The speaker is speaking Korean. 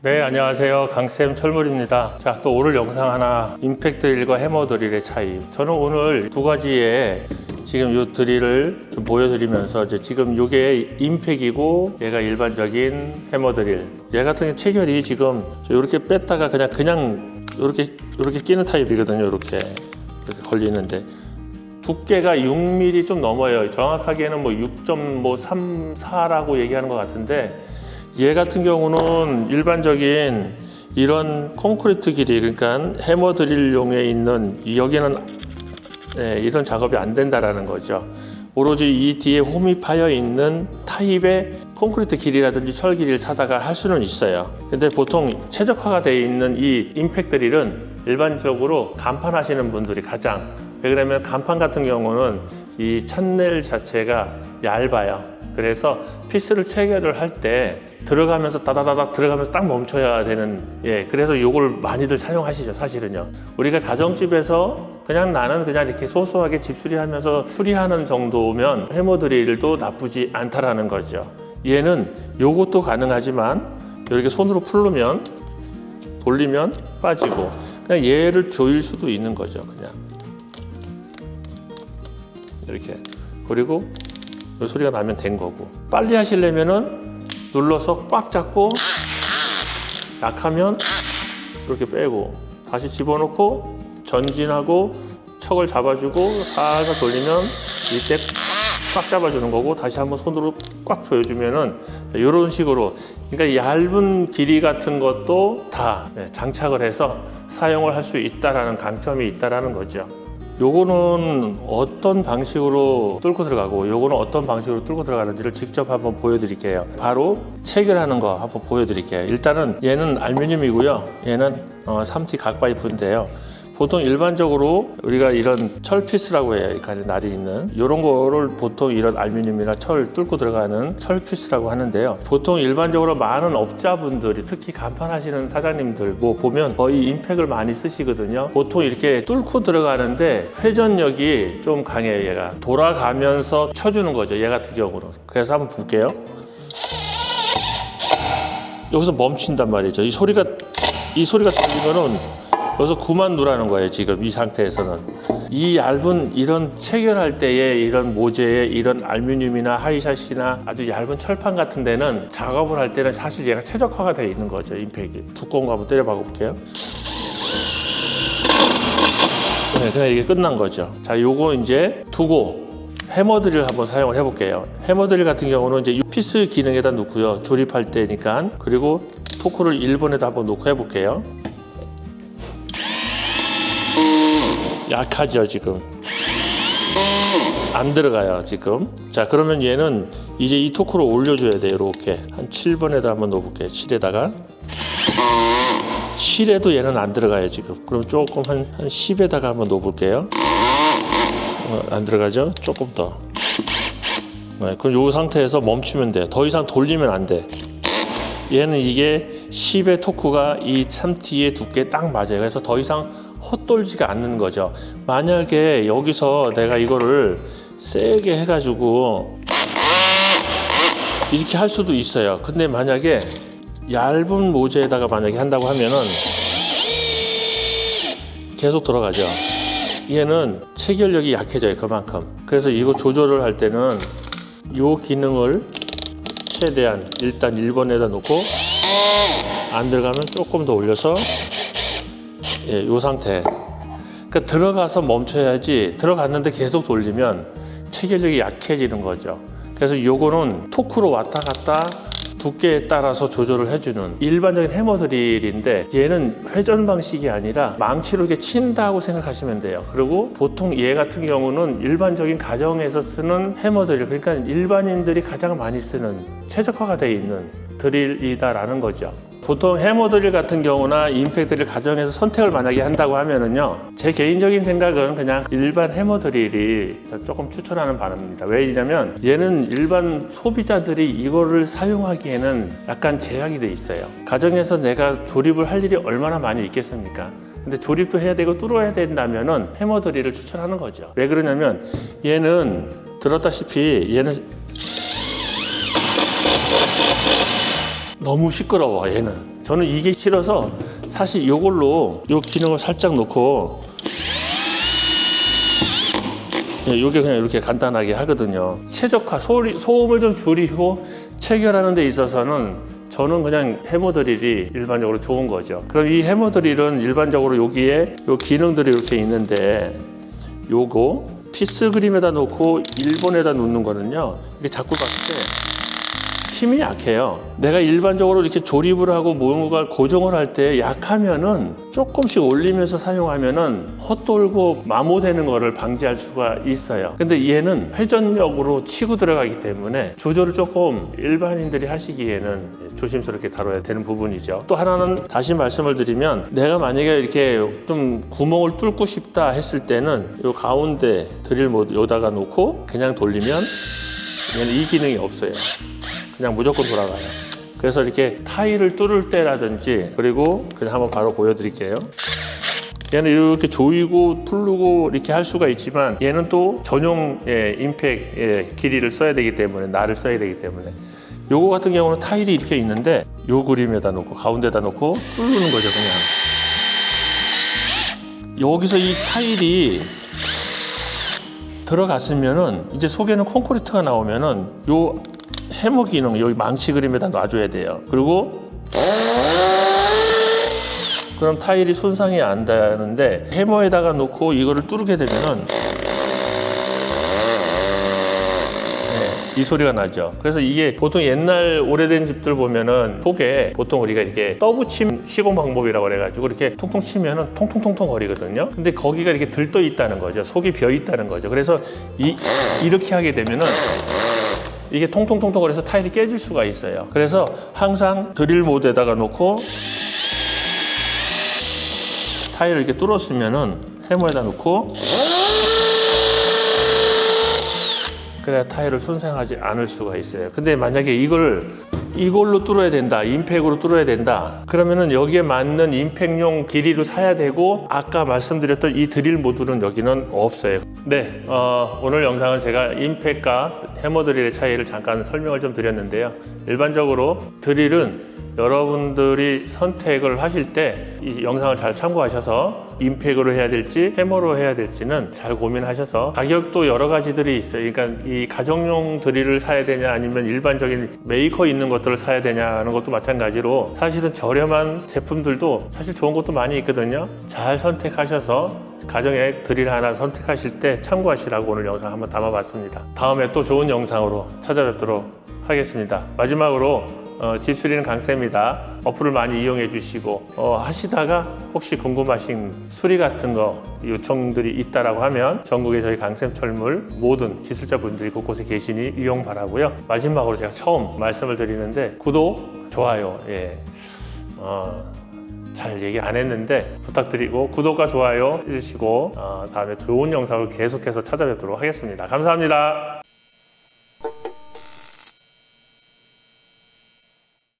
네, 안녕하세요. 강쌤 철물입니다. 자, 또 오늘 영상 하나, 임팩트 드릴과 해머 드릴의 차이. 저는 오늘 두 가지의 지금 이 드릴을 좀 보여드리면서 지금 이게 임팩이고 얘가 일반적인 해머 드릴. 얘 같은 경우 체결이 지금 이렇게 뺐다가 그냥 이렇게 끼는 타입이거든요. 이렇게 걸리는데 두께가 6mm 좀 넘어요. 정확하게는 뭐 6.34라고 얘기하는 것 같은데. 얘 같은 경우는 일반적인 이런 콘크리트 길이, 그러니까 해머 드릴용에 있는 여기는 이런 작업이 안 된다라는 거죠. 오로지 이 뒤에 홈이 파여 있는 타입의 콘크리트 길이라든지 철 길이를 사다가 할 수는 있어요. 근데 보통 최적화가 되어 있는 이 임팩트 드릴은 일반적으로 간판 하시는 분들이 가장, 왜 그러냐면 간판 같은 경우는 이 찬넬 자체가 얇아요. 그래서 피스를 체결을 할 때 들어가면서 따다다닥 들어가면서 딱 멈춰야 되는, 그래서 이걸 많이들 사용하시죠. 사실은요, 우리가 가정집에서 나는 이렇게 소소하게 집수리하면서 수리하는 정도면 해머 드릴도 나쁘지 않다라는 거죠. 얘는 요것도 가능하지만 이렇게 손으로 풀르면 돌리면 빠지고, 그냥 얘를 조일 수도 있는 거죠. 그냥 이렇게, 그리고 이 소리가 나면 된 거고, 빨리 하시려면은 눌러서 꽉 잡고 약하면 이렇게 빼고 다시 집어넣고 전진하고 척을 잡아주고 살살 돌리면 이때 꽉 잡아주는 거고, 다시 한번 손으로 꽉 조여주면은 이런 식으로, 그러니까 얇은 길이 같은 것도 다 장착을 해서 사용을 할 수 있다라는 강점이 있다라는 거죠. 요거는 어떤 방식으로 뚫고 들어가고 요거는 어떤 방식으로 뚫고 들어가는지를 직접 한번 보여드릴게요. 바로 체결하는 거 한번 보여드릴게요. 일단은 얘는 알루미늄이고요. 얘는 3T 각파이프인데요. 보통 일반적으로 우리가 이런 철 피스라고 해요. 날이 있는 이런 거를 보통 이런 알루미늄이나 철 뚫고 들어가는 철 피스라고 하는데요. 보통 일반적으로 많은 업자분들이, 특히 간판하시는 사장님들 보면 거의 임팩을 많이 쓰시거든요. 보통 이렇게 뚫고 들어가는데 회전력이 좀 강해요. 얘가 돌아가면서 쳐주는 거죠. 얘 같은 경우는. 그래서 한번 볼게요. 여기서 멈춘단 말이죠. 이 소리가 들리면은 여기서 그만 누라는 거예요. 지금 이 상태에서는 이 얇은 이런 체결할 때의 이런 모재의 이런 알루미늄이나 하이샷이나 아주 얇은 철판 같은 데는 작업을 할 때는 사실 얘가 최적화가 되어 있는 거죠. 임팩이 두꺼운 거 한번 때려봐 볼게요. 그냥 이게 끝난 거죠. 자, 요거 이제 두고 해머 드릴 한번 사용을 해볼게요. 해머 드릴 같은 경우는 이제 이 피스 기능에다 놓고요. 조립할 때니까. 그리고 토크를 1번에다 한번 놓고 해볼게요. 약하죠. 지금 안 들어가요. 지금. 자, 그러면 얘는 이제 이 토크를 올려줘야 돼요. 이렇게 한 7번에다 한번 넣어볼게요. 7에다가 7에도 얘는 안 들어가요. 지금. 그럼 조금 한 10에다가 한번 넣어볼게요. 안 들어가죠? 조금 더. 그럼 이 상태에서 멈추면 돼요. 더 이상 돌리면 안 돼. 얘는 이게 10의 토크가 이 3T의 두께에 딱 맞아요. 그래서 더 이상 헛돌지가 않는 거죠. 만약에 여기서 내가 이거를 세게 해가지고 이렇게 할 수도 있어요. 근데 만약에 얇은 모재에다가 만약에 한다고 하면은 계속 돌아가죠. 얘는 체결력이 약해져요. 그만큼. 그래서 이거 조절을 할 때는 이 기능을 최대한 일단 1번에다 놓고 안 들어가면 조금 더 올려서 이 상태. 그러니까 들어가서 멈춰야지, 들어갔는데 계속 돌리면 체결력이 약해지는 거죠. 그래서 요거는 토크로 왔다 갔다 두께에 따라서 조절을 해주는 일반적인 해머 드릴인데, 얘는 회전 방식이 아니라 망치로 이렇게 친다고 생각하시면 돼요. 그리고 보통 얘 같은 경우는 일반적인 가정에서 쓰는 해머 드릴, 그러니까 일반인들이 가장 많이 쓰는 최적화가 되어 있는 드릴이다라는 거죠. 보통 해머 드릴 같은 경우나 임팩트 드릴 가정에서 선택을 만약에 한다고 하면은요, 제 개인적인 생각은 그냥 일반 해머 드릴이 조금 추천하는 바람입니다. 왜냐면 얘는 일반 소비자들이 이거를 사용하기에는 약간 제약이 돼 있어요. 가정에서 내가 조립을 할 일이 얼마나 많이 있겠습니까? 근데 조립도 해야 되고 뚫어야 된다면은 해머 드릴을 추천하는 거죠. 왜 그러냐면 얘는 들었다시피 얘는 너무 시끄러워. 얘는 저는 이게 싫어서 사실 이걸로 이 기능을 살짝 놓고 이게 그냥 이렇게 간단하게 하거든요. 최적화, 소음을 좀 줄이고 체결하는 데 있어서는 저는 그냥 해머 드릴이 일반적으로 좋은 거죠. 그럼 이 해머 드릴은 일반적으로 여기에 요 기능들이 이렇게 있는데 요거 피스 그림에다 놓고 1번에다 놓는 거는요, 이게 자꾸 봤을 때 힘이 약해요. 내가 일반적으로 이렇게 조립을 하고 뭔가 고정을 할 때 약하면은 조금씩 올리면서 사용하면은 헛돌고 마모되는 거를 방지할 수가 있어요. 근데 얘는 회전력으로 치고 들어가기 때문에 조절을 조금 일반인들이 하시기에는 조심스럽게 다뤄야 되는 부분이죠. 또 하나는 다시 말씀을 드리면, 내가 만약에 이렇게 좀 구멍을 뚫고 싶다 했을 때는 요 가운데 드릴 모드 여기다가 놓고 그냥 돌리면 얘는 이 기능이 없어요. 그냥 무조건 돌아가요. 그래서 이렇게 타일을 뚫을 때라든지, 그리고 그냥 한번 바로 보여드릴게요. 얘는 이렇게 조이고 풀르고 이렇게 할 수가 있지만, 얘는 또 전용 임팩 길이를 써야 되기 때문에, 날을 써야 되기 때문에, 요거 같은 경우는 타일이 이렇게 있는데 요 그림에다 놓고 가운데다 놓고 뚫는 거죠. 그냥 여기서 이 타일이 들어갔으면은 이제 속에는 콘크리트가 나오면은 요 해머 기능 여기 망치 그림에다 놔줘야 돼요. 그리고 그럼 타일이 손상이 안 되는데, 해머에다가 놓고 이거를 뚫게 되면은 이 소리가 나죠. 그래서 이게 보통 옛날 오래된 집들 보면은 속에 보통 우리가 이렇게 떠붙임 시공 방법이라고 그래가지고 이렇게 통통 치면은 통통통통 거리거든요. 근데 거기가 이렇게 들떠 있다는 거죠. 속이 비어 있다는 거죠. 그래서 이렇게 하게 되면은 이게 통통통통 거려서 타일이 깨질 수가 있어요. 그래서 항상 드릴 모드에다가 놓고 타일을 이렇게 뚫었으면은 해머에다 놓고, 그래야 타일을 손상하지 않을 수가 있어요. 근데 만약에 이걸로 뚫어야 된다, 임팩으로 뚫어야 된다, 그러면은 여기에 맞는 임팩용 길이로 사야 되고, 아까 말씀드렸던 이 드릴 모드는 여기는 없어요. 네, 오늘 영상은 제가 임팩과 해머 드릴의 차이를 잠깐 설명을 좀 드렸는데요. 일반적으로 드릴은 여러분들이 선택을 하실 때 이 영상을 잘 참고하셔서 임팩으로 해야 될지 해머로 해야 될지는 잘 고민하셔서, 가격도 여러 가지들이 있어요. 그러니까 이 가정용 드릴을 사야 되냐 아니면 일반적인 메이커 있는 것들을 사야 되냐 하는 것도 마찬가지로, 사실은 저렴한 제품들도 사실 좋은 것도 많이 있거든요. 잘 선택하셔서 가정에 드릴 하나 선택하실 때 참고하시라고 오늘 영상 한번 담아봤습니다. 다음에 또 좋은 영상으로 찾아뵙도록 하겠습니다. 마지막으로 집수리는 강쌤입니다. 어플을 많이 이용해 주시고 하시다가 혹시 궁금하신 수리 같은 거 요청들이 있다라고 하면 전국에 저희 강쌤 철물 모든 기술자분들이 곳곳에 계시니 이용 바라고요. 마지막으로 제가 처음 말씀을 드리는데, 구독, 좋아요, 잘 얘기 안 했는데 부탁드리고 구독과 좋아요 해주시고 다음에 좋은 영상을 계속해서 찾아뵙도록 하겠습니다. 감사합니다.